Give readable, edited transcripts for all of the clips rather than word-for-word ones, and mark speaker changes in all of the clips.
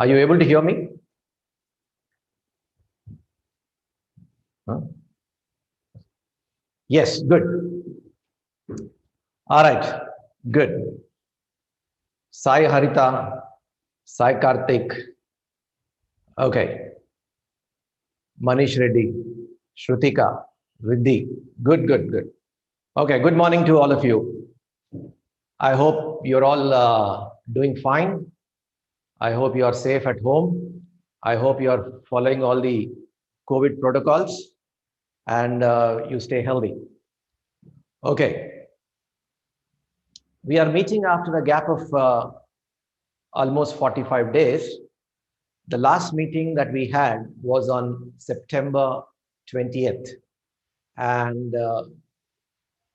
Speaker 1: Are you able to hear me? Huh? Yes, good. All right, good. Sai Harita, Sai Karthik. Okay. Manish Reddy, Shrutika, Riddhi. Good, good, good. Okay, good morning to all of you. I hope you're all doing fine. I hope you are safe at home. I hope you are following all the COVID protocols and you stay healthy. Okay. We are meeting after a gap of almost 45 days. The last meeting that we had was on September 20th. And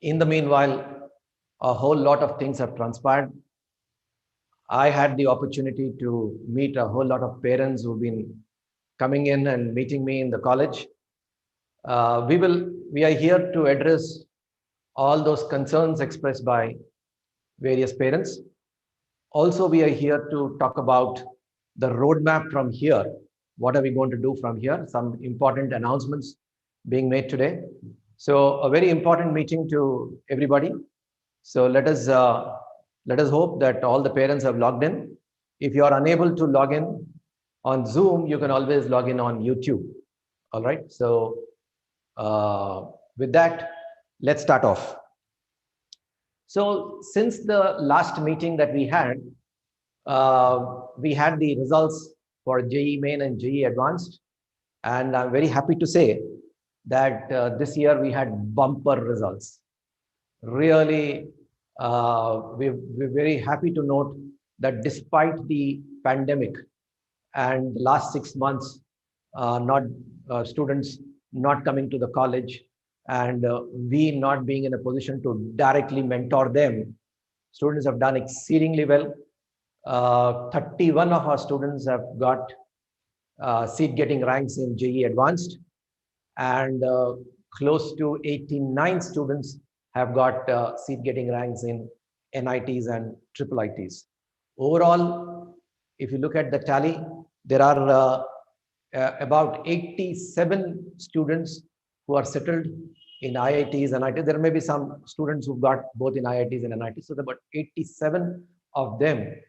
Speaker 1: in the meanwhile, a whole lot of things have transpired. I had the opportunity to meet a whole lot of parents who've been coming in and meeting me in the college. We are here to address all those concerns expressed by various parents. Also, we are here to talk about the roadmap from here. What are we going to do from here? Some important announcements being made today. So a very important meeting to everybody. So let us hope that all the parents have logged in. If you are unable to log in on Zoom, you can always log in on YouTube. All right. So with that, let's start off. So since the last meeting that we had the results for JEE Main and JEE Advanced. And I'm very happy to say that this year we had bumper results. Really, we're very happy to note that despite the pandemic and the last 6 months, students not coming to the college and we not being in a position to directly mentor them, students have done exceedingly well. 31 of our students have got seat getting ranks in JEE Advanced, and close to 89 students have got seat getting ranks in NITs and IIITs. Overall, if you look at the tally, there are about 87 students who are settled in IITs and NITs. There may be some students who've got both in IITs and NITs. So there are about 87 of them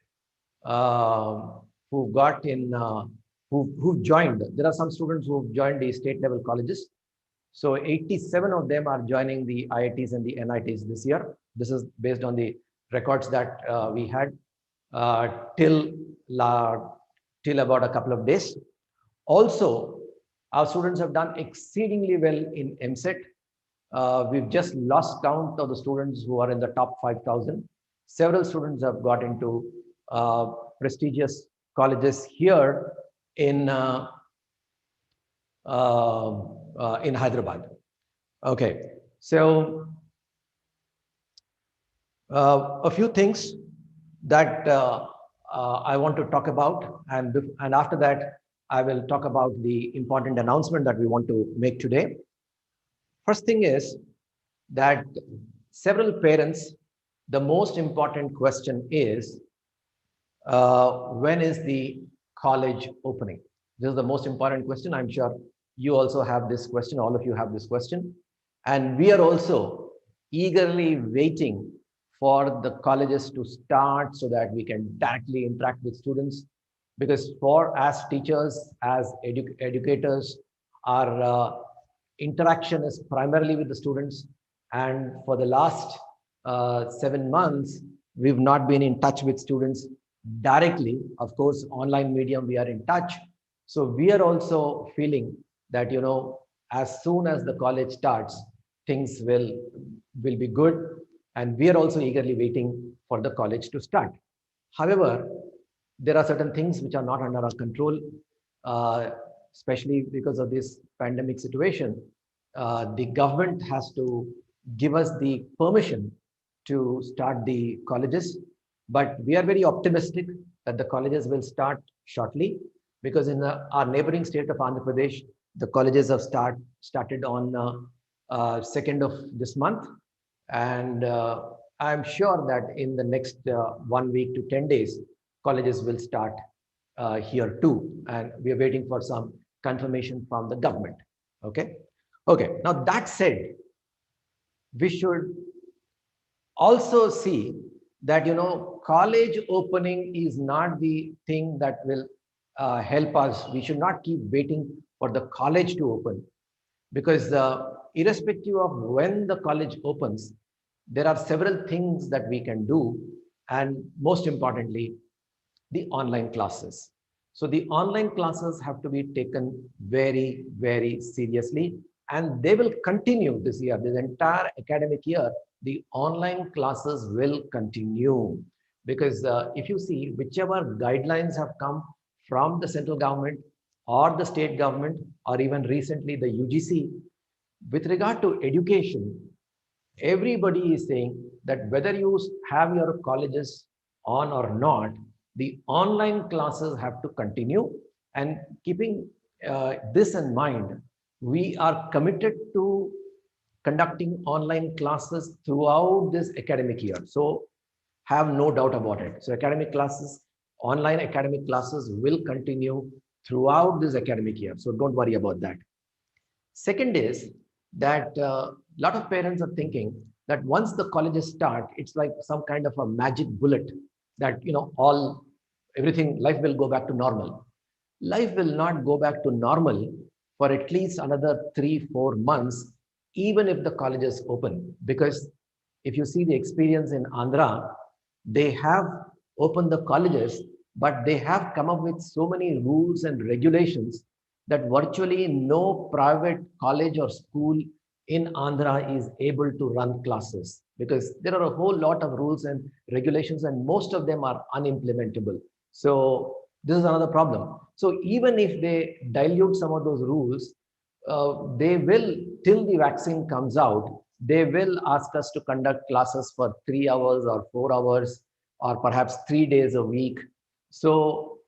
Speaker 1: who got in, who've joined. There are some students who've joined the state level colleges. So 87 of them are joining the IITs and the NITs this year. This is based on the records that we had till about a couple of days. Also, our students have done exceedingly well in MSET. We've just lost count of the students who are in the top 5,000. Several students have got into prestigious colleges here in Hyderabad. Okay, so a few things that I want to talk about, and after that, I will talk about the important announcement that we want to make today. First thing is that several parents, the most important question is, when is the college opening? This is the most important question. I'm sure you also have this question, all of you have this question. And we are also eagerly waiting for the colleges to start so that we can directly interact with students. Because for as teachers, as educators, our interaction is primarily with the students. And for the last 7 months, we've not been in touch with students directly. Of course, online medium, we are in touch. So we are also feeling that, you know, as soon as the college starts, things will be good. And we are also eagerly waiting for the college to start. However, there are certain things which are not under our control, especially because of this pandemic situation. The government has to give us the permission to start the colleges, but we are very optimistic that the colleges will start shortly, because in our neighboring state of Andhra Pradesh, the colleges have started on 2nd of this month, and I'm sure that in the next 1 week to 10 days, colleges will start here too, and we are waiting for some confirmation from the government. Okay. Okay. Now that said, we should also see that college opening is not the thing that will help us. We should not keep waiting for the college to open, because irrespective of when the college opens, there are several things that we can do, and most importantly, the online classes. So the online classes have to be taken very, very seriously, and they will continue this year. This entire academic year, the online classes will continue, because if you see, whichever guidelines have come from the central government or the state government, or even recently the UGC, with regard to education, everybody is saying that whether you have your colleges on or not, the online classes have to continue. And keeping this in mind, we are committed to conducting online classes throughout this academic year. So have no doubt about it. So academic classes, online academic classes will continue throughout this academic year. So don't worry about that. Second is that a lot of parents are thinking that once the colleges start, it's like some kind of a magic bullet that, everything, life will go back to normal. Life will not go back to normal for at least another 3-4 months, even if the colleges open. Because if you see the experience in Andhra, they have opened the colleges, but they have come up with so many rules and regulations that virtually no private college or school in Andhra is able to run classes, because there are a whole lot of rules and regulations, and most of them are unimplementable. So this is another problem. So even if they dilute some of those rules, they will, till the vaccine comes out, they will ask us to conduct classes for 3 hours or 4 hours, or perhaps 3 days a week. So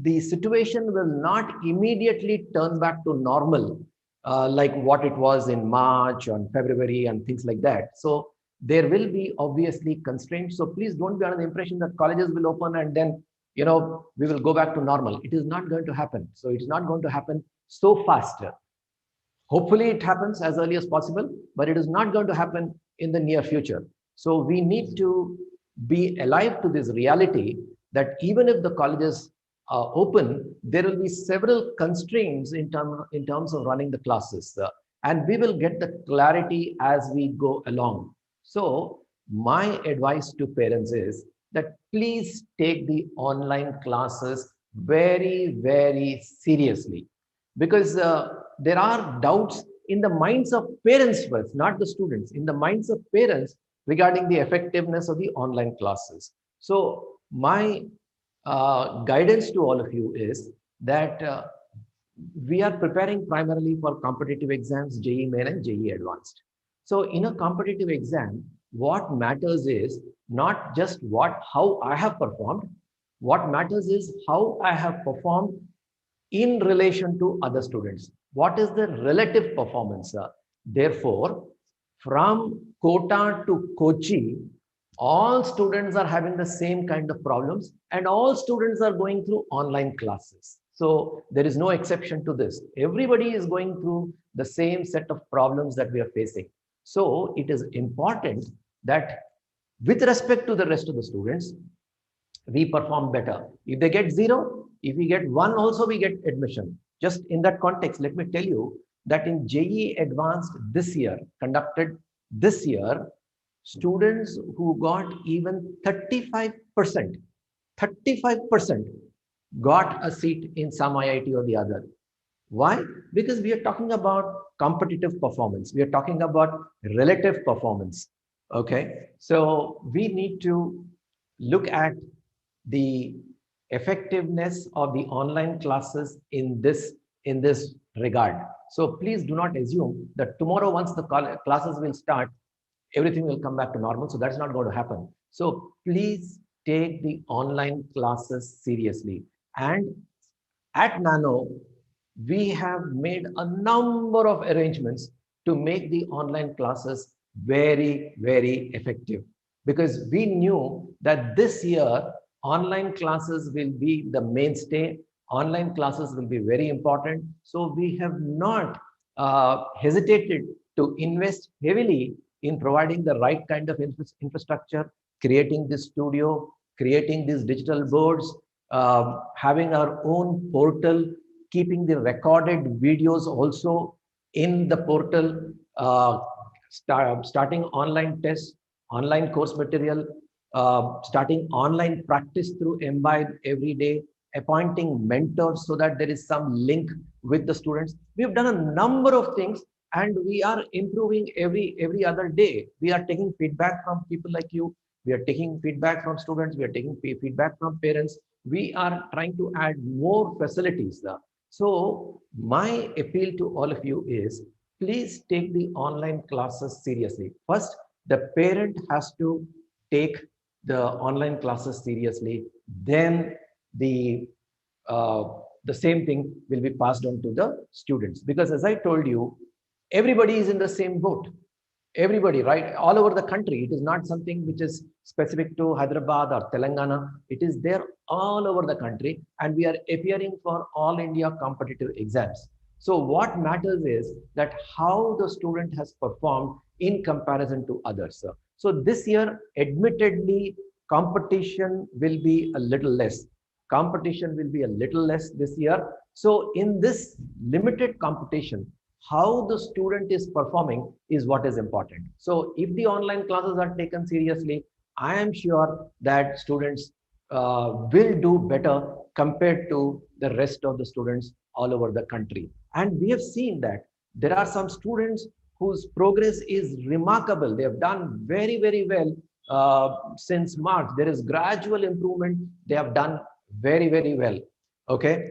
Speaker 1: the situation will not immediately turn back to normal, like what it was in March or February and things like that. So there will be obviously constraints. So please don't be under the impression that colleges will open and then, we will go back to normal. It is not going to happen. So it's not going to happen so fast. Hopefully it happens as early as possible, but it is not going to happen in the near future. So we need to be alive to this reality that even if the colleges open, there will be several constraints in terms of running the classes, and we will get the clarity as we go along. So my advice to parents is that please take the online classes very, very seriously, because there are doubts in the minds of parents first, not the students, in the minds of parents regarding the effectiveness of the online classes. So my guidance to all of you is that we are preparing primarily for competitive exams, JEE Main and JEE Advanced. So in a competitive exam, what matters is not just how I have performed. What matters is how I have performed in relation to other students. What is the relative performance? Therefore, from Kota to Kochi, all students are having the same kind of problems, and all students are going through online classes. So there is no exception to this. Everybody is going through the same set of problems that we are facing. So it is important that with respect to the rest of the students, we perform better. If they get 0, if we get 1 also, we get admission. Just in that context, let me tell you that in JEE Advanced this year, conducted this year, students who got even 35% got a seat in some IIT or the other. Why? Because we are talking about competitive performance. We are talking about relative performance. Okay. So we need to look at the effectiveness of the online classes in this regard. So please do not assume that tomorrow, once the classes will start, everything will come back to normal. So that's not going to happen. So please take the online classes seriously. And at NANO, we have made a number of arrangements to make the online classes very, very effective, because we knew that this year online classes will be the mainstay. Online classes will be very important. So we have not hesitated to invest heavily in providing the right kind of infrastructure, creating this studio, creating these digital boards, having our own portal, keeping the recorded videos also in the portal, starting online tests, online course material, starting online practice through Imbibe every day, appointing mentors so that there is some link with the students. We've done a number of things and we are improving every other day. We are taking feedback from people like you. We are taking feedback from students. We are taking feedback from parents. We are trying to add more facilities there. So my appeal to all of you is please take the online classes seriously. First, the parent has to take the online classes seriously. Then the uh, the same thing will be passed on to the students, because as I told you, everybody is in the same boat. Everybody, right, all over the country. It is not something which is specific to Hyderabad or Telangana. It is there all over the country, and we are appearing for all India competitive exams. So what matters is that how the student has performed in comparison to others. So this year, admittedly, competition will be a little less. Competition will be a little less this year. So in this limited competition, how the student is performing is what is important. So if the online classes are taken seriously, I am sure that students will do better compared to the rest of the students all over the country. And we have seen that there are some students whose progress is remarkable. They have done very, very well since March. There is gradual improvement. They have done very, very well. Okay.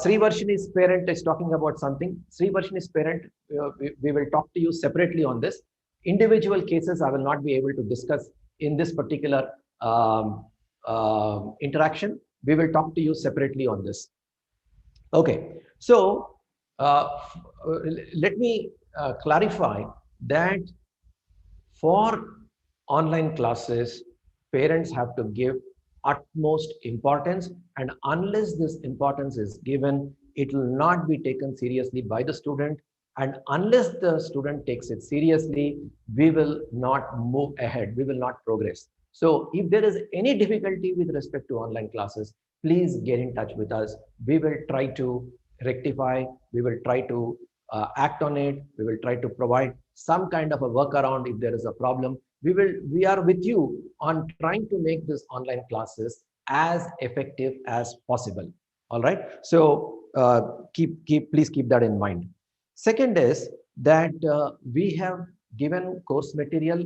Speaker 1: Sri Varshini's parent is talking about something. Sri Varshini's parent, we will talk to you separately on this. Individual cases I will not be able to discuss in this particular interaction. We will talk to you separately on this. Okay. So let me clarify that for online classes, parents have to give utmost importance, and unless this importance is given, it will not be taken seriously by the student, and unless the student takes it seriously, we will not move ahead, we will not progress. So if there is any difficulty with respect to online classes, please get in touch with us. We will try to rectify, we will try to act on it, we will try to provide some kind of a workaround if there is a problem. We are with you on trying to make this online classes as effective as possible. All right. So please keep that in mind. Second is that we have given course material.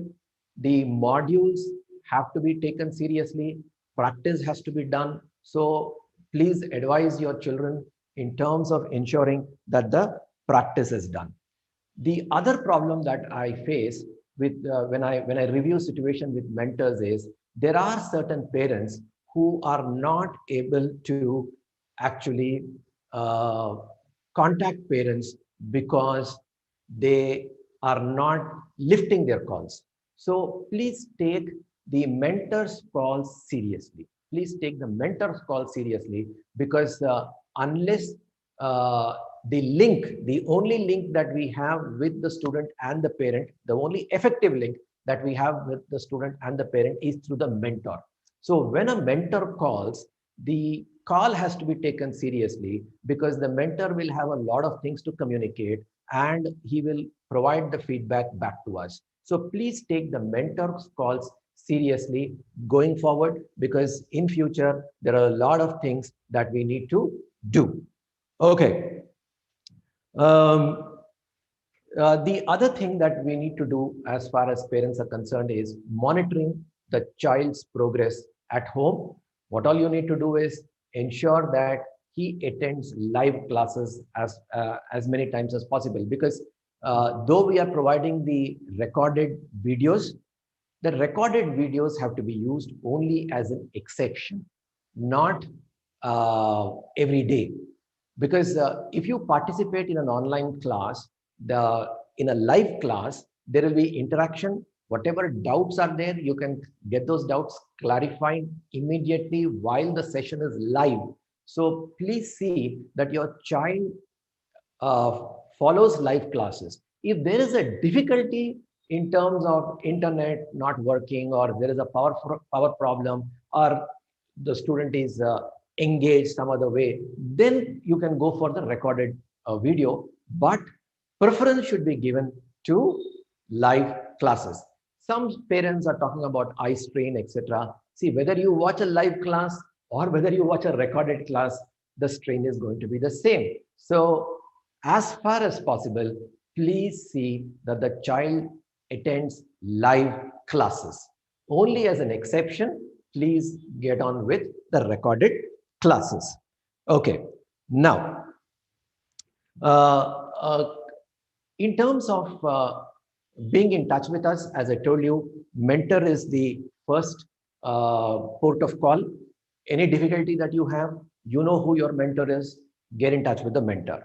Speaker 1: The modules have to be taken seriously. Practice has to be done. So please advise your children in terms of ensuring that the practice is done. The other problem that I face with when I review situation with mentors is there are certain parents who are not able to actually uh, contact parents because they are not lifting their calls. So please take the mentor's calls seriously. Please take the mentor's call seriously, because unless the link, the only link that we have with the student and the parent, the only effective link that we have with the student and the parent is through the mentor. So when a mentor calls, the call has to be taken seriously, because the mentor will have a lot of things to communicate and he will provide the feedback back to us. So please take the mentor's calls seriously going forward, because in future there are a lot of things that we need to do. Okay. Um, the other thing that we need to do as far as parents are concerned is monitoring the child's progress at home. What all you need to do is ensure that he attends live classes as many times as possible, because though we are providing the recorded videos, the recorded videos have to be used only as an exception, not every day. Because if you participate in an online class, in a live class, there will be interaction, Whatever doubts are there, you can get those doubts clarified immediately while the session is live. So please see that your child uh, follows live classes. If there is a difficulty in terms of internet not working, or there is a power problem, or the student is engaged some other way, then you can go for the recorded video. But preference should be given to live classes. Some parents are talking about eye strain, etc. See, whether you watch a live class or whether you watch a recorded class, the strain is going to be the same. So as far as possible, please see that the child attends live classes. Only as an exception, please get on with the recorded classes. Okay, now, uh, uh, in terms of being in touch with us, as I told you, mentor is the first port of call. Any difficulty that you have, you know who your mentor is, get in touch with the mentor.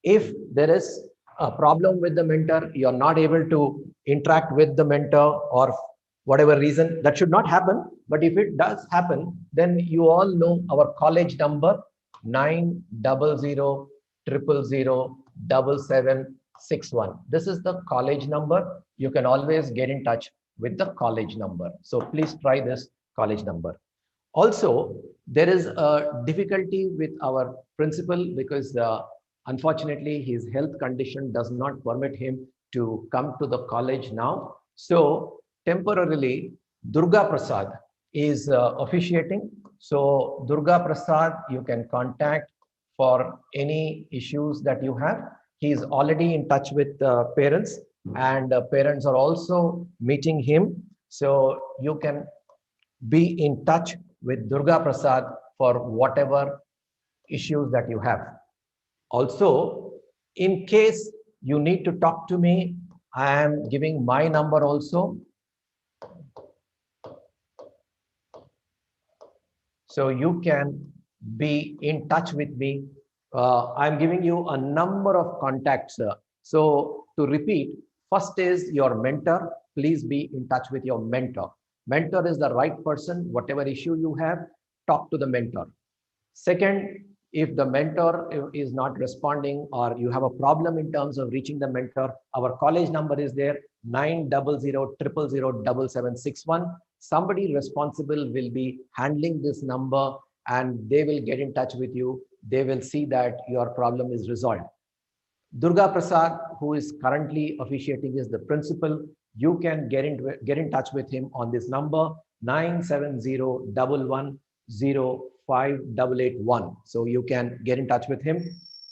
Speaker 1: If there is a problem with the mentor, you're not able to interact with the mentor or whatever reason, that should not happen. But if it does happen, then you all know our college number, 900007761. This is the college number. You can always get in touch with the college number. So please try this college number. Also, there is a difficulty with our principal because unfortunately his health condition does not permit him to come to the college now. So temporarily, Durga Prasad is officiating. So Durga Prasad, you can contact for any issues that you have. He is already in touch with parents, and parents are also meeting him. So you can be in touch with Durga Prasad for whatever issues that you have. Also, in case you need to talk to me, I am giving my number also. So you can be in touch with me. I'm giving you a number of contacts. So to repeat, first is your mentor. Please be in touch with your mentor. Mentor is the right person. Whatever issue you have, talk to the mentor. Second, if the mentor is not responding or you have a problem in terms of reaching the mentor, our college number is there, 900007761. Somebody responsible will be handling this number and they will get in touch with you. They will see that your problem is resolved. Durga Prasad, who is currently officiating, is the principal. You can get in touch with him on this number, 97011058881. So you can get in touch with him.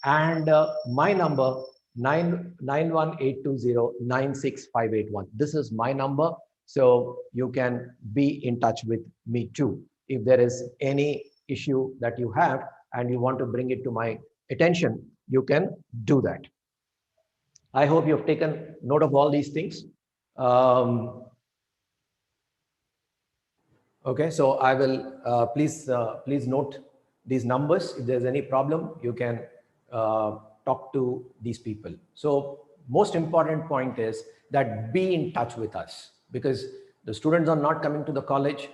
Speaker 1: And my number, 99182096581. This is my number. So you can be in touch with me too. If there is any issue that you have and you want to bring it to my attention, you can do that. I hope you have taken note of all these things. Okay, so I will please note these numbers. If there's any problem, you can talk to these people. So most important point is that be in touch with us, because the students are not coming to the college.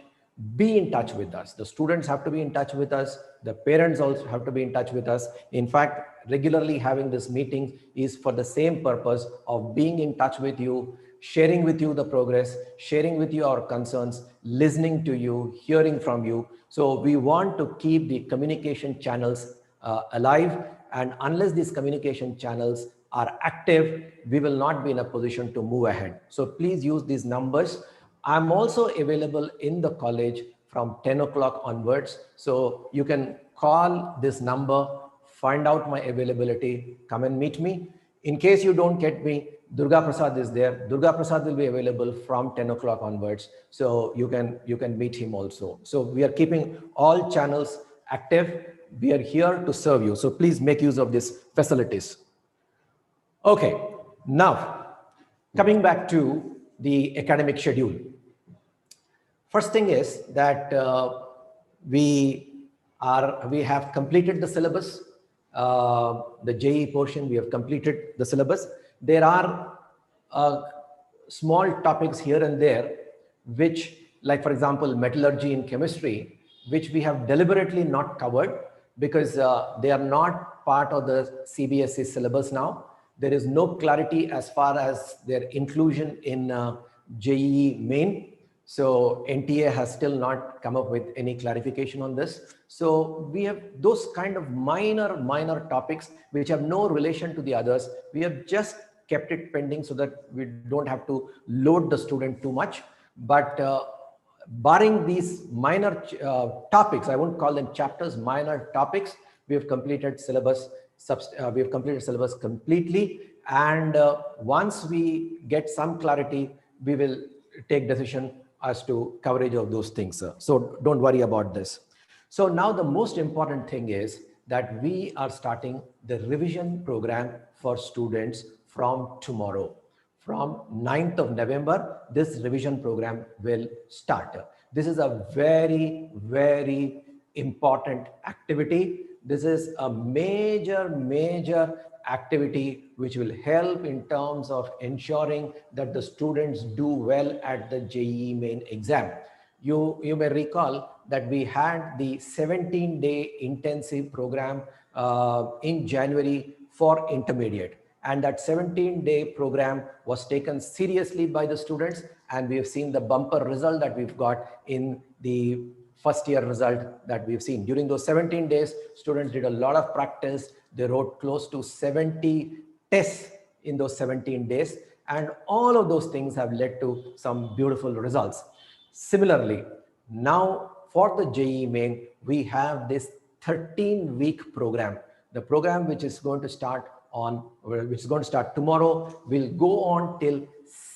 Speaker 1: Be in touch with us. The students have to be in touch with us. The parents also have to be in touch with us. In fact, regularly having this meeting is for the same purpose of being in touch with you, sharing with you the progress, sharing with you our concerns, listening to you, hearing from you. So we want to keep the communication channels alive. And unless these communication channels are active, we will not be in a position to move ahead. So please use these numbers. I'm also available in the college from 10 o'clock onwards. So you can call this number, find out my availability, come and meet me. In case you don't get me, Durga Prasad is there. Durga Prasad will be available from 10 o'clock onwards. So you can meet him also. So we are keeping all channels active. We are here to serve you. So please make use of these facilities. Okay, now coming back to the academic schedule. First thing is that we have completed the syllabus, the JEE portion. We have completed the syllabus. There are small topics here and there, which, like for example, metallurgy in chemistry, which we have deliberately not covered because they are not part of the CBSE syllabus now. There is no clarity as far as their inclusion in JEE Main. So NTA has still not come up with any clarification on this. So we have those kind of minor topics which have no relation to the others. We have just kept it pending so that we don't have to load the student too much. But barring these minor topics, I won't call them chapters, minor topics, we have completed syllabus. We have completed syllabus completely. And once we get some clarity, we will take decision as to coverage of those things. So don't worry about this. So now the most important thing is that we are starting the revision program for students from tomorrow. From 9th of November, this revision program will start. This is a very, very important activity. This is a major activity which will help in terms of ensuring that the students do well at the JEE Main exam. You may recall that we had the 17-day intensive program in January for intermediate. And that 17-day program was taken seriously by the students, and we have seen the bumper result that we've got in the first year result that we've seen. During those 17 days, students did a lot of practice. They wrote close to 70 tests in those 17 days, and all of those things have led to some beautiful results. Similarly, now for the JEE Main, we have this 13-week program. The program which is going to start tomorrow will go on till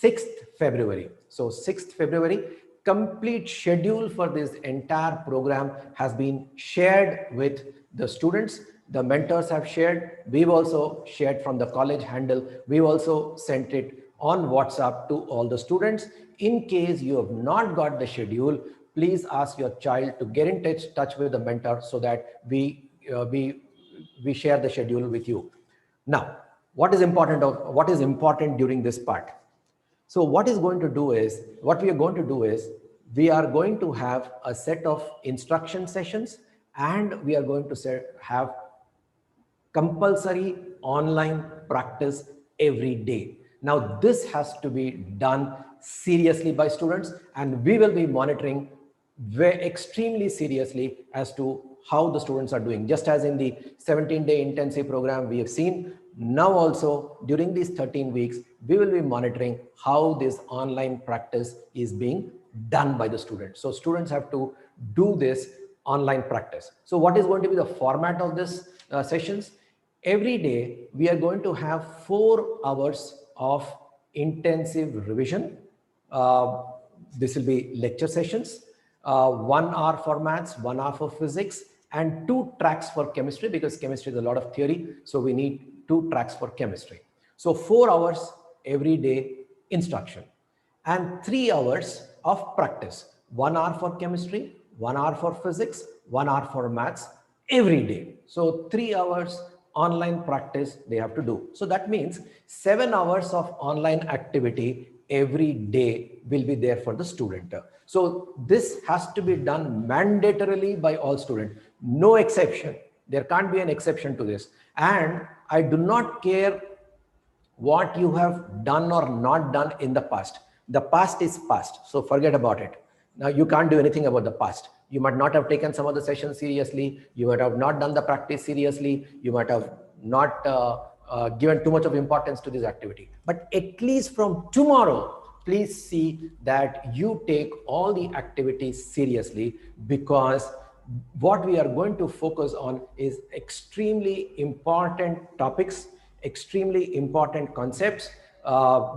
Speaker 1: 6th February. So 6th February, complete schedule for this entire program has been shared with the students. The mentors have shared. We've also shared from the college handle. We've also sent it on WhatsApp to all the students. In case you have not got the schedule, please ask your child to get in touch with the mentor so that we share the schedule with you. Now, what is important during this part? So what we are going to do is, we are going to have a set of instruction sessions, and we are going to have compulsory online practice every day. Now, this has to be done seriously by students, and we will be monitoring extremely seriously as to how the students are doing. Just as in the 17-day intensive program we have seen, now also during these 13 weeks, we will be monitoring how this online practice is being done by the students. So students have to do this online practice. So what is going to be the format of this sessions? Every day, we are going to have 4 hours of intensive revision. This will be lecture sessions, 1 hour for maths, 1 hour for physics, and 2 tracks for chemistry, because chemistry is a lot of theory. So we need 2 tracks for chemistry. So 4 hours every day instruction, and 3 hours of practice, 1 hour for chemistry, 1 hour for physics, 1 hour for maths every day. So 3 hours online practice they have to do. So that means 7 hours of online activity every day will be there for the student. So this has to be done mandatorily by all students, no exception. There can't be an exception to this. And I do not care what you have done or not done in the past. The past is past, so forget about it. Now you can't do anything about the past. You might not have taken some of the sessions seriously. You might have not done the practice seriously. You might have not given too much of importance to this activity. But at least from tomorrow, please see that you take all the activities seriously, because what we are going to focus on is extremely important topics, extremely important concepts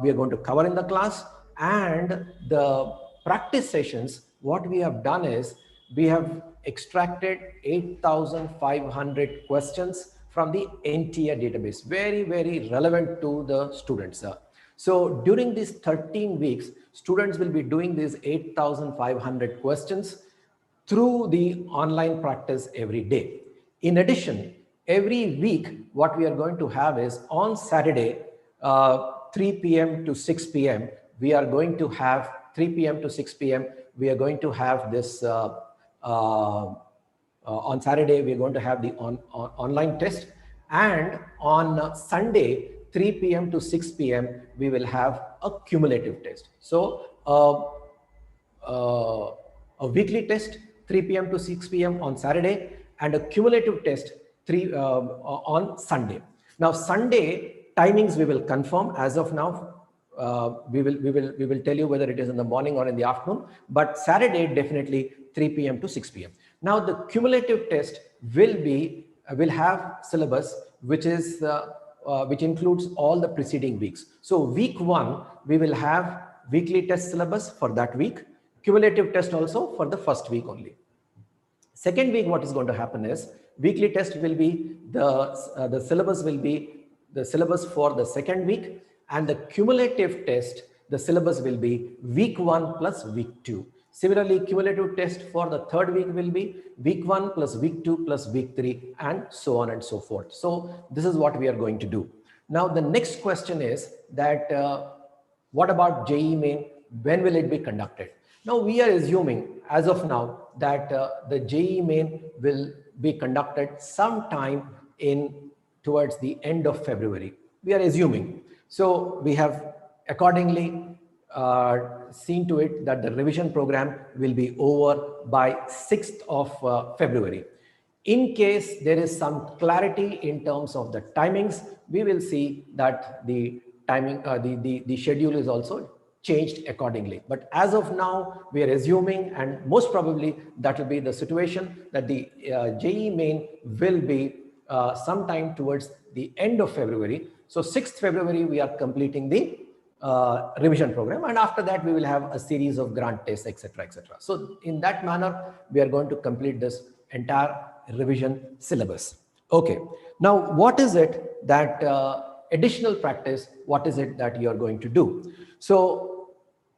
Speaker 1: we are going to cover in the class. And the practice sessions, what we have done is we have extracted 8,500 questions from the NTA database, very, very relevant to the students. So during these 13 weeks, students will be doing these 8,500 questions through the online practice every day. In addition, every week, what we are going to have is on Saturday, 3 p.m. to 6 p.m., we are going to have 3 p.m. to 6 p.m. We are going to have this on Saturday, we are going to have the online test, and on Sunday, 3 p.m. to 6 p.m., we will have a cumulative test. So a weekly test 3 p.m. to 6 p.m. on Saturday, and a cumulative test on Sunday. Now Sunday timings we will confirm as of now. We will tell you whether it is in the morning or in the afternoon, but Saturday definitely 3 p.m. to 6 p.m. Now the cumulative test will have syllabus which includes all the preceding weeks. So week 1 we will have weekly test syllabus for that week, cumulative test also for the first week only. Second week, what is going to happen is weekly test will be the syllabus will be the syllabus for the second week, and the cumulative test, the syllabus will be week 1 plus week 2. Similarly, cumulative test for the third week will be week 1 plus week 2 plus week 3, and so on and so forth. So this is what we are going to do. Now the next question is that what about JEE Main? When will it be conducted? Now we are assuming as of now that the JEE Main will be conducted sometime towards the end of February. We are assuming. So we have accordingly seen to it that the revision program will be over by 6th of February. In case there is some clarity in terms of the timings, we will see that the timing, the schedule is also changed accordingly. But as of now, we are assuming, and most probably that will be the situation, that the JEE Main will be sometime towards the end of February. So 6th February, we are completing the revision program, and after that we will have a series of grant tests, etc., etc. So in that manner, we are going to complete this entire revision syllabus. Okay, now what is it that additional practice, what is it that you are going to do? So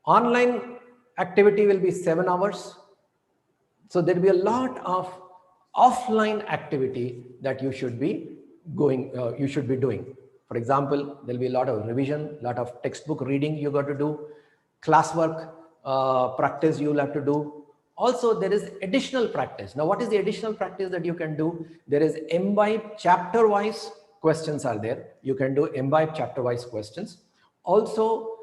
Speaker 1: online activity will be 7 hours. So there will be a lot of offline activity that you should be doing. For example, there will be a lot of revision, a lot of textbook reading you got to do, classwork practice you will have to do. Also, there is additional practice. Now, what is the additional practice that you can do? There is imbibe chapter-wise questions are there. You can do imbibe chapter-wise questions. Also,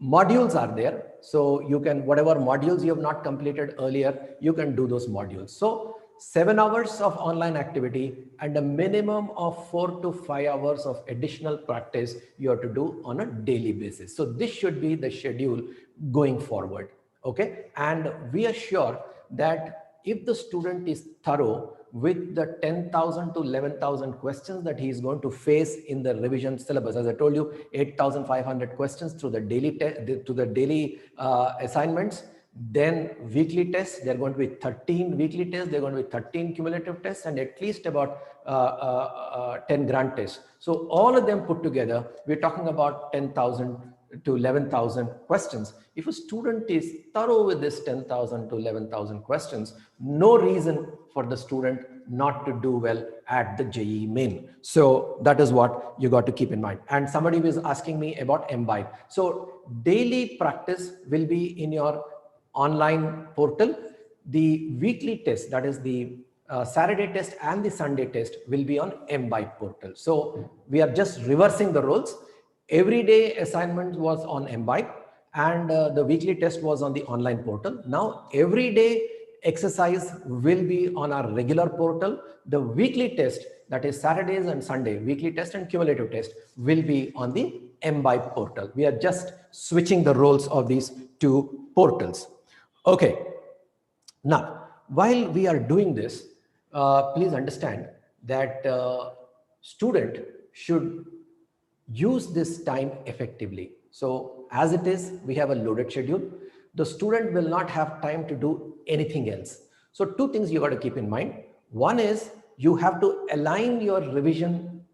Speaker 1: modules are there. So you can, whatever modules you have not completed earlier, you can do those modules. So 7 hours of online activity and a minimum of 4 to 5 hours of additional practice you have to do on a daily basis. So this should be the schedule going forward. Okay. And we are sure that if the student is thorough with the 10,000 to 11,000 questions that he is going to face in the revision syllabus, as I told you, 8,500 questions through the daily assignments. Then weekly tests, there are going to be 13 weekly tests, there are going to be 13 cumulative tests, and at least about 10 grant tests. So all of them put together, we're talking about 10,000 to 11,000 questions. If a student is thorough with this 10,000 to 11,000 questions, no reason for the student not to do well at the JEE Main. So that is what you got to keep in mind. And somebody was asking me about imbibe. So daily practice will be in your online portal. The weekly test, that is the Saturday test and the Sunday test, will be on imbibe portal. So we are just reversing the roles. Every day assignment was on imbibe, and the weekly test was on the online portal. Now every day exercise will be on our regular portal. The weekly test, that is Saturdays and Sunday, weekly test and cumulative test, will be on the imbibe portal. We are just switching the roles of these two portals. Okay. Now, while we are doing this, please understand that student should use this time effectively. So as it is, we have a loaded schedule. The student will not have time to do anything else. So two things you got to keep in mind. One is you have to align your revision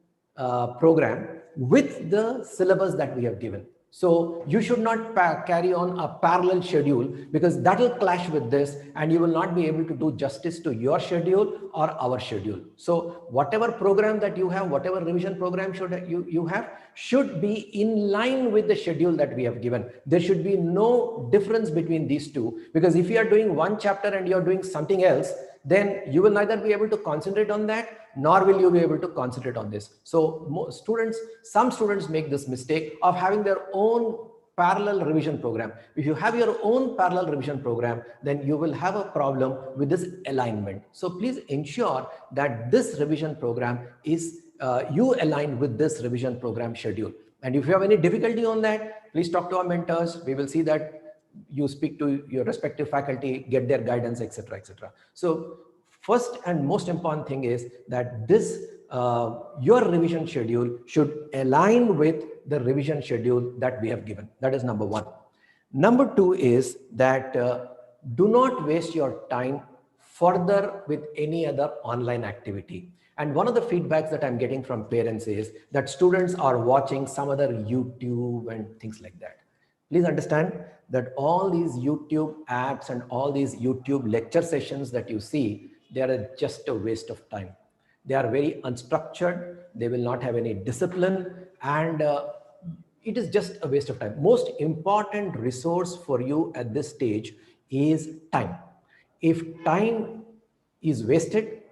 Speaker 1: program with the syllabus that we have given. So you should not carry on a parallel schedule, because that will clash with this and you will not be able to do justice to your schedule or our schedule. So whatever program that you have, whatever revision program you have should be in line with the schedule that we have given. There should be no difference between these two, because if you are doing one chapter and you are doing something else, then you will neither be able to concentrate on that, nor will you be able to concentrate on this. So some students make this mistake of having their own parallel revision program. If you have your own parallel revision program, then you will have a problem with this alignment. So please ensure that this revision program is you align with this revision program schedule. And if you have any difficulty on that, please talk to our mentors. We will see that you speak to your respective faculty, get their guidance, etc., etc. So first and most important thing is that this your revision schedule should align with the revision schedule that we have given. That is number one. Number two is that do not waste your time further with any other online activity. And one of the feedbacks that I'm getting from parents is that students are watching some other YouTube and things like that. Please understand that all these YouTube apps and all these YouTube lecture sessions that you see, they are just a waste of time. They are very unstructured. They will not have any discipline, and it is just a waste of time. Most important resource for you at this stage is time. If time is wasted,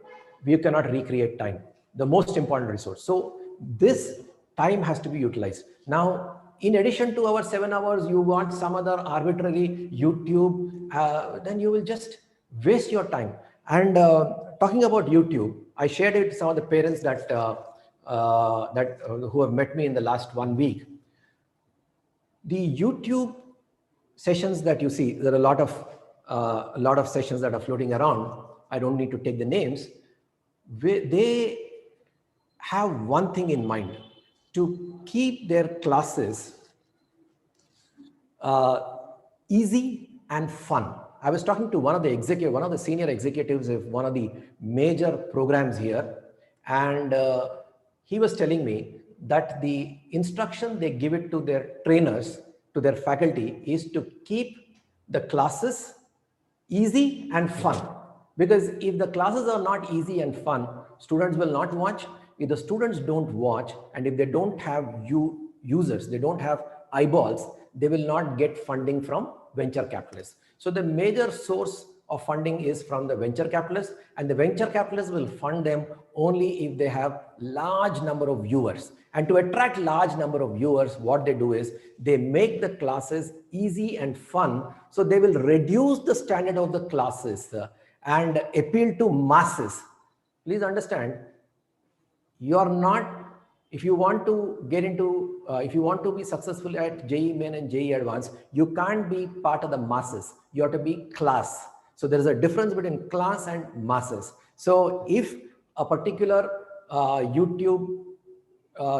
Speaker 1: we cannot recreate time, the most important resource. So this time has to be utilized. Now, in addition to our 7 hours, you want some other arbitrary YouTube, then you will just waste your time. And talking about YouTube, I shared it with some of the parents that who have met me in the last 1 week. The YouTube sessions that you see, there are a lot of sessions that are floating around. I don't need to take the names. They have one thing in mind: to keep their classes easy and fun. I was talking to one of the senior executives of one of the major programs here, and he was telling me that the instruction they give it to their trainers, to their faculty, is to keep the classes easy and fun. Because if the classes are not easy and fun, students will not watch. If the students don't watch, and if they don't have users, they don't have eyeballs, they will not get funding from venture capitalists. So the major source of funding is from the venture capitalists, and the venture capitalists will fund them only if they have large number of viewers. And to attract large number of viewers, what they do is they make the classes easy and fun. So they will reduce the standard of the classes and appeal to masses. Please understand, you are not, if you want to get into, if you want to be successful at JEE Main and JEE Advanced, you can't be part of the masses. You have to be class. So there is a difference between class and masses. So if a particular YouTube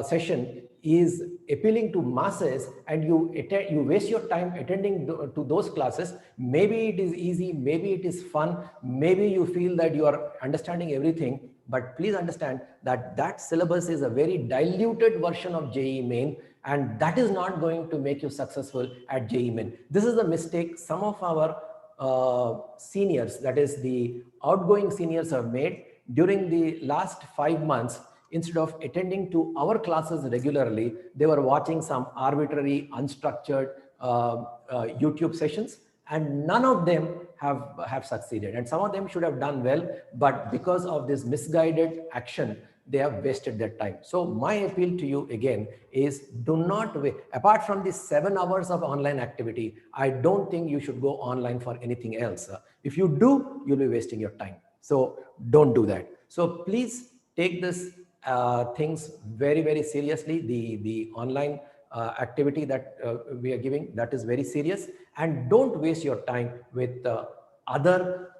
Speaker 1: session is appealing to masses and you waste your time attending to those classes, maybe it is easy, maybe it is fun, maybe you feel that you are understanding everything, but please understand that that syllabus is a very diluted version of JEE Main, and that is not going to make you successful at JEE Main. This is a mistake some of our seniors, that is the outgoing seniors, have made during the last 5 months. Instead of attending to our classes regularly, they were watching some arbitrary, unstructured YouTube sessions, and none of them have succeeded. And some of them should have done well, but because of this misguided action, they have wasted their time. So my appeal to you again is, do not wait. Apart from these 7 hours of online activity, I don't think you should go online for anything else. If you do, you'll be wasting your time. So don't do that. So please take this things very, very seriously. The online activity that we are giving, that is very serious, and don't waste your time with other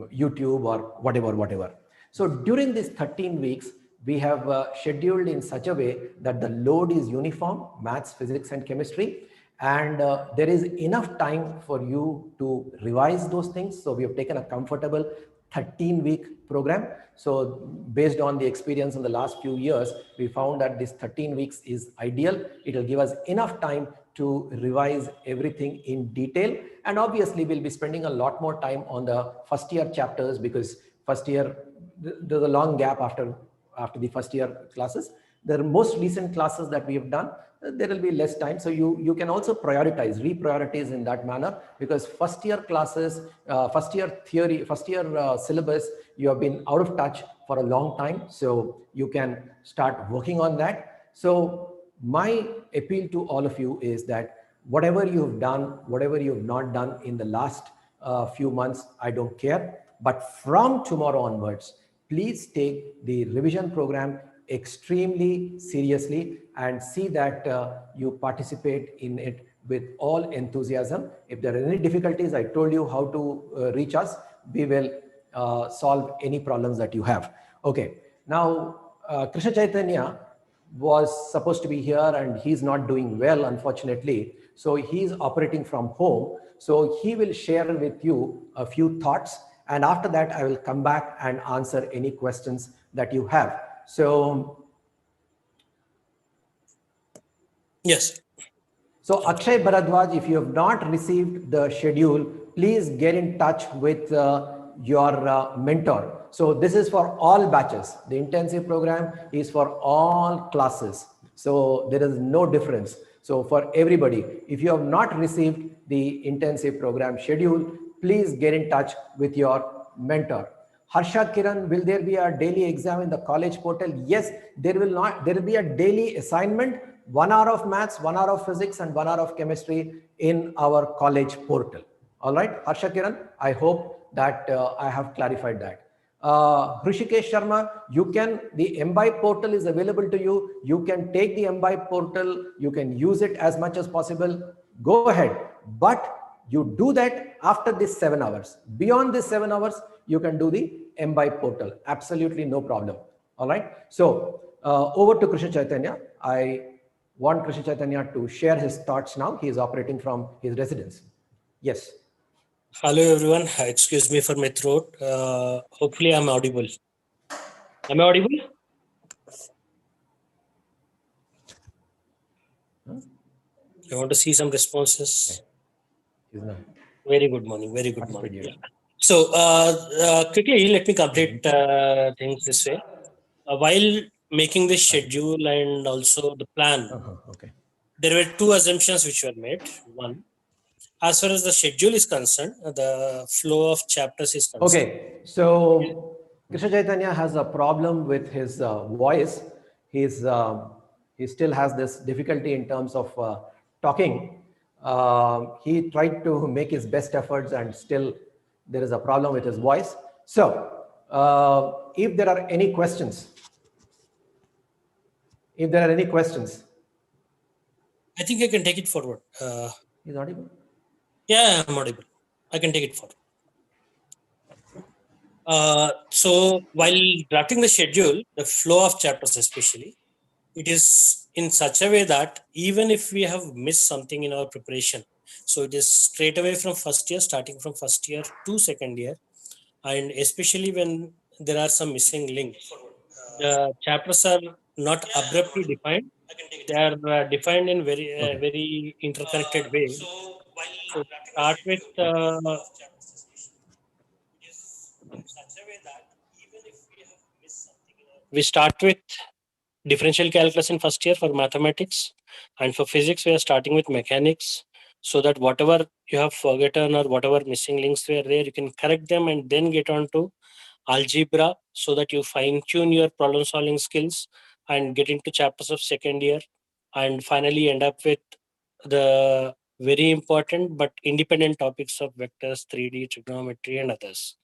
Speaker 1: YouTube or whatever. So during these 13 weeks, we have scheduled in such a way that the load is uniform: maths, physics, and chemistry. And there is enough time for you to revise those things. So we have taken a comfortable 13-week program. So based on the experience in the last few years, we found that this 13 weeks is ideal. It will give us enough time to revise everything in detail. And obviously we'll be spending a lot more time on the first year chapters, because first year, there's a long gap after the first year classes. The most recent classes that we have done, there will be less time. So you can also reprioritize in that manner, because first year classes, first year theory, first year syllabus, you have been out of touch for a long time. So you can start working on that. So my appeal to all of you is that whatever you have done, whatever you have not done in the last few months, I don't care. But from tomorrow onwards, please take the revision program extremely seriously and see that you participate in it with all enthusiasm. If there are any difficulties, I told you how to reach us. We will solve any problems that you have. Okay. Now, Krishna Chaitanya was supposed to be here and he's not doing well, unfortunately. So he's operating from home. So he will share with you a few thoughts. And after that, I will come back and answer any questions that you have. So,
Speaker 2: yes.
Speaker 1: So Akshay Bharadwaj, if you have not received the schedule, please get in touch with your mentor. So this is for all batches. The intensive program is for all classes. So there is no difference. So for everybody, if you have not received the intensive program schedule, please get in touch with your mentor. Harsha Kiran, will there be a daily exam in the college portal? Yes, there will not. There will be a daily assignment, 1 hour of maths, 1 hour of physics, and 1 hour of chemistry in our college portal. All right, Harsha Kiran, I hope that I have clarified that. Hrishikesh Sharma, the MBI portal is available to you. You can take the MBI portal, you can use it as much as possible. Go ahead. But you do that after this 7 hours. Beyond this 7 hours, you can do the MBI portal. Absolutely no problem. All right. So over to Krishna Chaitanya. I want Krishna Chaitanya to share his thoughts now. He is operating from his residence. Yes.
Speaker 2: Hello, everyone. Excuse me for my throat. Hopefully, I'm audible. Am I audible? I want to see some responses.
Speaker 1: Okay.
Speaker 2: Very good morning. Very good morning. Yeah. So, quickly, let me complete things this way. While making the schedule and also the plan,
Speaker 1: Okay.
Speaker 2: there were two assumptions which were made. One, as far as the schedule is concerned, the flow of chapters is concerned.
Speaker 1: Okay, so Krishna Chaitanya has a problem with his voice. He still has this difficulty in terms of talking. He tried to make his best efforts, and still there is a problem with his voice. So, if there are any questions,
Speaker 2: I think I can take it forward.
Speaker 1: He's audible?
Speaker 2: Yeah, I'm audible. I can take it forward. So while drafting the schedule, the flow of chapters especially, it is in such a way that even if we have missed something in our preparation, so it is straight away from first year, starting from first year to second year, and especially when there are some missing links, the chapters are not abruptly defined. They are defined in very interconnected way. So start with we start with differential calculus in first year for mathematics, and for physics we are starting with mechanics, so that whatever you have forgotten or whatever missing links were there, you can correct them and then get on to algebra, so that you fine tune your problem solving skills and get into chapters of second year, and finally end up with the very important but independent topics of vectors, 3D, trigonometry, and others,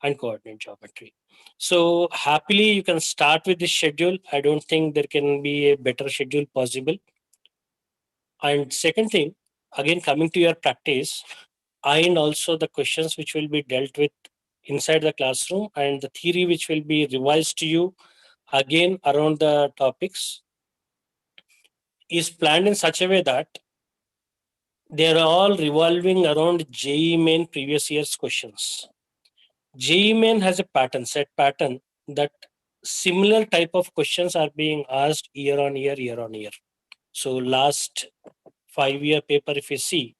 Speaker 2: and coordinate geometry. So happily you can start with this schedule. I don't think there can be a better schedule possible. And second thing, again coming to your practice, and also the questions which will be dealt with inside the classroom, and the theory which will be revised to you again around the topics, is planned in such a way that they are all revolving around JEE Main previous year's questions. JEE Main has a set pattern that similar type of questions are being asked year on year. So last 5-year paper, if you see,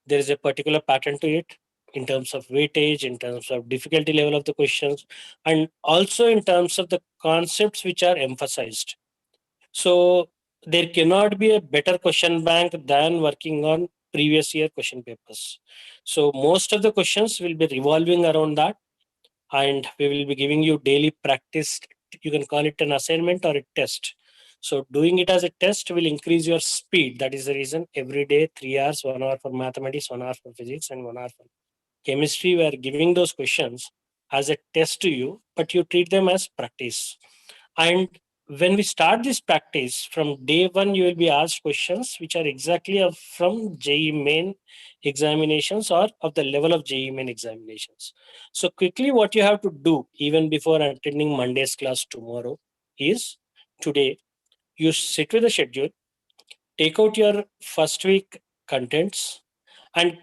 Speaker 2: there is a particular pattern to it in terms of weightage, in terms of difficulty level of the questions, and also in terms of the concepts which are emphasized. So there cannot be a better question bank than working on previous year question papers. So most of the questions will be revolving around that, and we will be giving you daily practice. You can call it an assignment or a test. So doing it as a test will increase your speed. That is the reason every day 3 hours, 1 hour for mathematics, 1 hour for physics, and 1 hour for chemistry. We are giving those questions as a test to you, but you treat them as practice. And when we start this practice, from day one, you will be asked questions which are exactly from JEE Main examinations or of the level of JEE Main examinations. So quickly, what you have to do even before attending Monday's class tomorrow is today, you sit with the schedule, take out your first week contents, and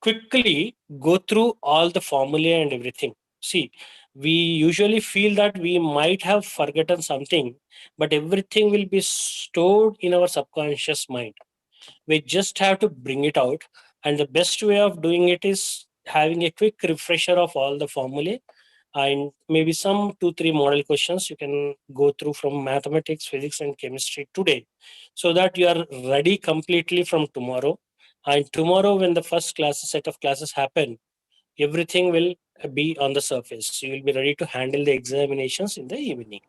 Speaker 2: quickly go through all the formulae and everything. See, we usually feel that we might have forgotten something, but everything will be stored in our subconscious mind. We just have to bring it out. And the best way of doing it is having a quick refresher of all the formulae and maybe some 2-3 model questions you can go through from mathematics, physics, and chemistry today, so that you are ready completely from tomorrow. And tomorrow, when the first set of classes happen, everything will be on the surface. You will be ready to handle the examinations in the evening.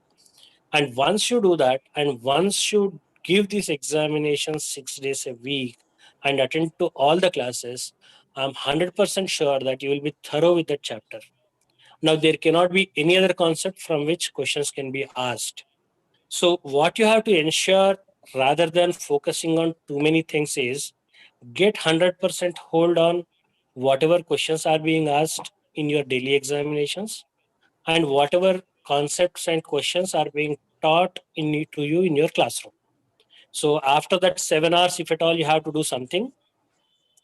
Speaker 2: And once you do that, and once you give these examinations 6 days a week and attend to all the classes, I'm 100% sure that you will be thorough with that chapter. Now, there cannot be any other concept from which questions can be asked. So, what you have to ensure rather than focusing on too many things is get 100% hold on whatever questions are being asked in your daily examinations and whatever concepts and questions are being taught to you in your classroom. So, after that 7 hours, if at all you have to do something,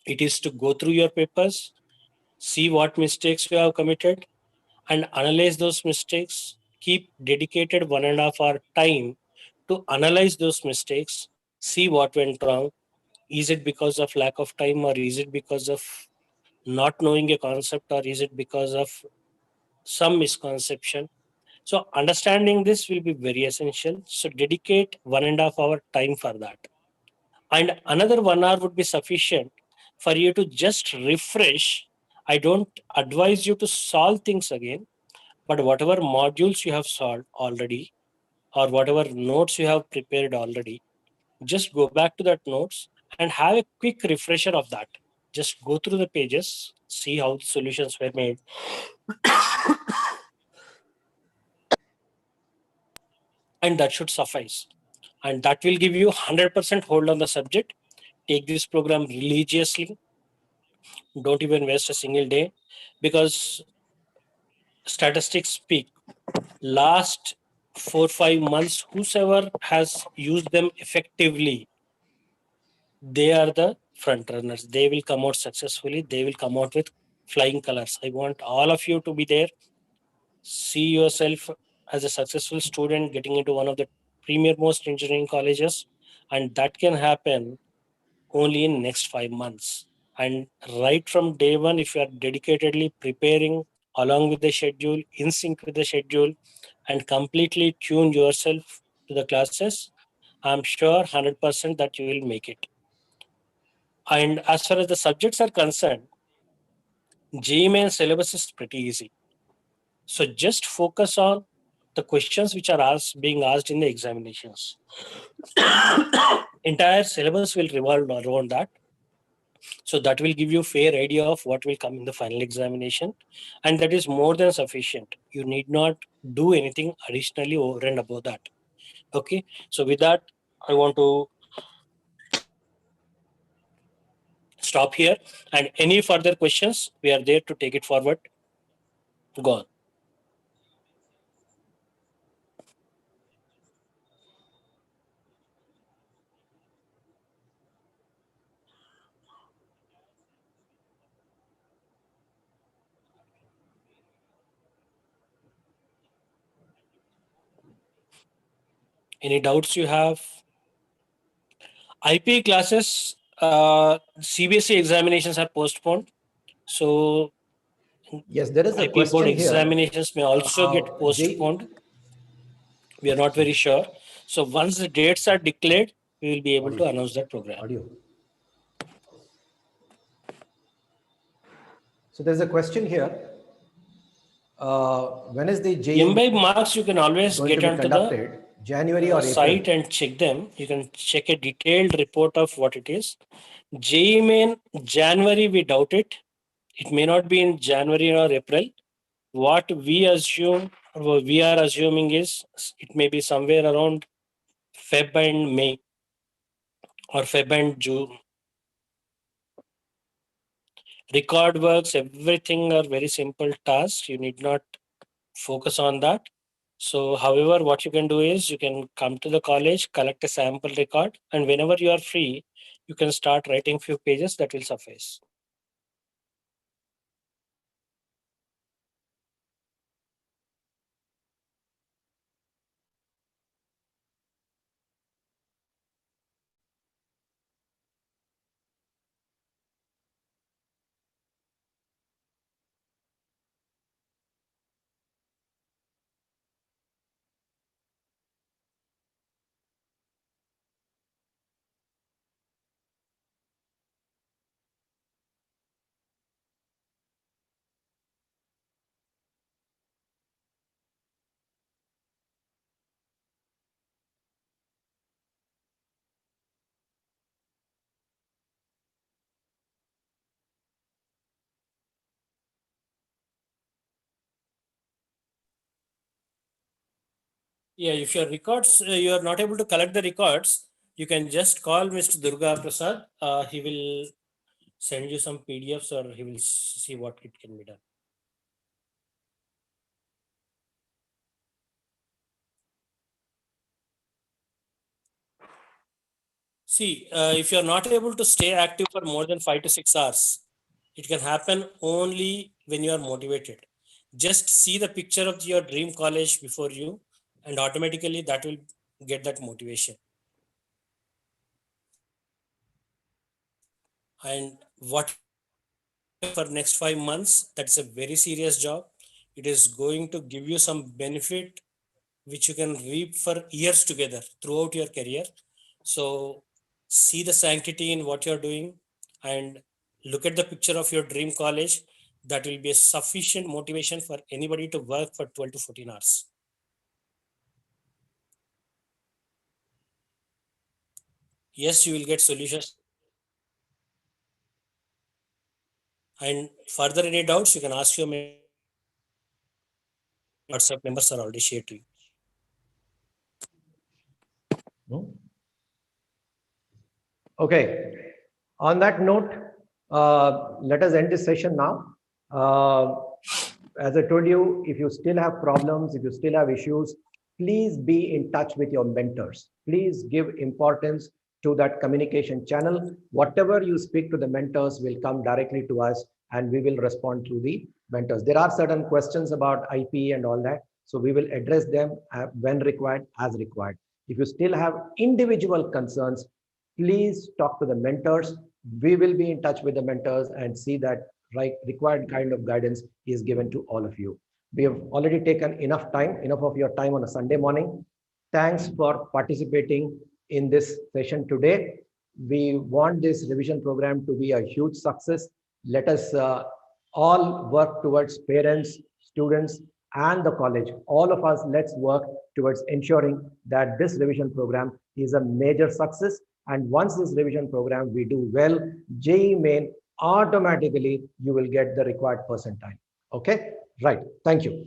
Speaker 2: it is to go through your papers, see what mistakes you have committed, and analyze those mistakes. Keep dedicated 1.5 hour time to analyze those mistakes, see what went wrong. Is it because of lack of time, or is it because of not knowing a concept, or is it because of some misconception? So understanding this will be very essential. So dedicate 1.5 hour time for that. And another 1 hour would be sufficient for you to just refresh. I don't advise you to solve things again, but whatever modules you have solved already, or whatever notes you have prepared already, just go back to that notes and have a quick refresher of that. Just go through the pages, see how the solutions were made, and that should suffice. And that will give you 100% hold on the subject. Take this program religiously. Don't even waste a single day, because statistics speak. Last 4-5 months, whosoever has used them effectively, they are the front runners. They will come out successfully. They will come out with flying colors. I want all of you to be there. See yourself as a successful student getting into one of the premier most engineering colleges, and that can happen only in next 5 months. And right from day one, if you are dedicatedly preparing along with the schedule, in sync with the schedule, and completely tune yourself to the classes, I'm sure 100% that you will make it. And as far as the subjects are concerned, JEE Main syllabus is pretty easy. So just focus on the questions which are being asked in the examinations. Entire syllabus will revolve around that. So that will give you a fair idea of what will come in the final examination. And that is more than sufficient. You need not do anything additionally over and above that. Okay. So with that, I want to stop here. And any further questions, we are there to take it forward. Go on. Any doubts you have? IP classes, CBSE examinations are postponed. So
Speaker 1: Yes, there is a
Speaker 2: IP board
Speaker 1: question here.
Speaker 2: examinations may also get
Speaker 1: J
Speaker 2: postponed. We are not very sure. So once the dates are declared, we will be able to announce that program.
Speaker 1: Audio. So there's a question here. When is the JEE
Speaker 2: MBA marks, you can always
Speaker 1: going to
Speaker 2: get
Speaker 1: be
Speaker 2: onto the
Speaker 1: conducted? January or
Speaker 2: site
Speaker 1: April?
Speaker 2: and check them. You can check a detailed report of what it is. JEE Main, January, we doubt it. It may not be in January or April. What we assume, or we are assuming is it may be somewhere around Feb and May or Feb and June. Record works, everything are very simple tasks. You need not focus on that. So, however, what you can do is you can come to the college, collect a sample record, and whenever you are free, you can start writing few pages. That will suffice. Yeah, if your records, you are not able to collect the records, you can just call Mr. Durga Prasad. He will send you some PDFs or he will see what it can be done. See, if you are not able to stay active for more than 5 to 6 hours, it can happen only when you are motivated. Just see the picture of your dream college before you, and automatically that will get that motivation. And what for next 5 months, that's a very serious job. It is going to give you some benefit which you can reap for years together throughout your career. So see the sanctity in what you're doing and look at the picture of your dream college. That will be a sufficient motivation for anybody to work for 12 to 14 hours. Yes, you will get solutions. And further any doubts, you can ask your WhatsApp members are already shared to you.
Speaker 1: Okay. On that note, let us end this session now. As I told you, if you still have problems, if you still have issues, please be in touch with your mentors. Please give importance to that communication channel. Whatever you speak to the mentors will come directly to us and we will respond to the mentors. There are certain questions about IP and all that. So we will address them when required, as required. If you still have individual concerns, please talk to the mentors. We will be in touch with the mentors and see that required kind of guidance is given to all of you. We have already taken enough of your time on a Sunday morning. Thanks for participating in this session today. We want this revision program to be a huge success. Let us all work towards parents, students, and the college. All of us, let's work towards ensuring that this revision program is a major success. And once this revision program we do well, JEE Main, automatically you will get the required percentile. Okay, right. Thank you.